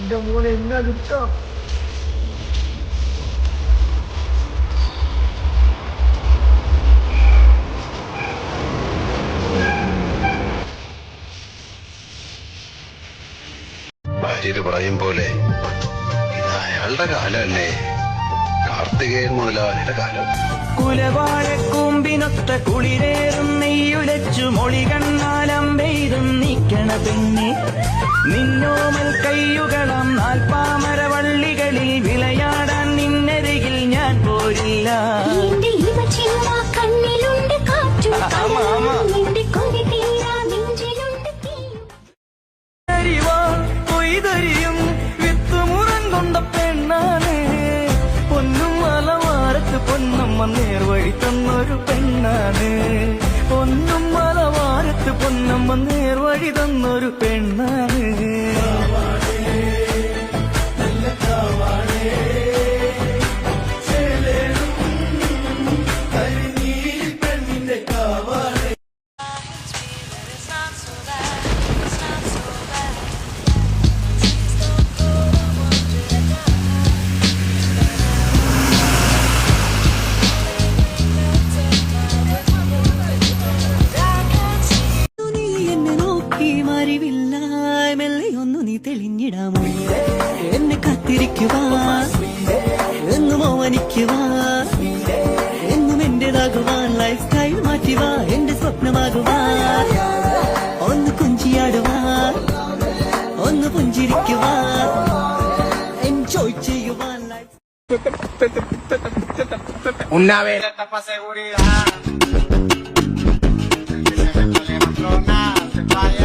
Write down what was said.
എന്റെ മോനെ എന്നാ കിട്ടാം. ഭാര്യ പറയും പോലെ ഇത് അയാളുടെ കാലമല്ലേ, കാർത്തികേയൻ മുതലാളിയുടെ കാലം. കുലവാഴക്കൂമ്പിനൊത്ത കുളിരേറും നെയ്യുലച്ചു മൊഴി കണ്ണാലം പെയ്തും നീക്കണ പെണ്ണെ, നിന്നോമൽ കയ്യുകളം നാൽപ്പാമരവള്ളികളിൽ വിളയാടാൻ നിന്നരികിൽ ഞാൻ പോരില്ല. കൊയ്തരിയും വിത്തുമുറം കൊണ്ട പെണ്ണാണ്, പൊന്നും മലവാരത്ത് പൊന്നമ്മ നേർവഴി തന്നൊരു പെണ്ണാണ്. പൊന്നും മലവാരത്ത് പൊന്നമ്മ നേർവഴി തന്നൊരു പെണ്ണാണ്. തെളിഞ്ഞിടാമോ എന്നെ കാത്തിരിക്കുവാ, എന്നും ഓമനിക്കുവാ, എന്നും എന്റേതാകുവാൻ ലൈഫ് സ്റ്റൈൽ മാറ്റുവാ, എന്റെ സ്വപ്നമാകുവാ, ഒന്ന് കുഞ്ചിയാടുവാ, ഒന്ന് പുഞ്ചിരിക്കുവാ, എൻജോയ് ചെയ്യുവാൻ life. Una vez para seguridad, que se ve que le no nada, se vaya.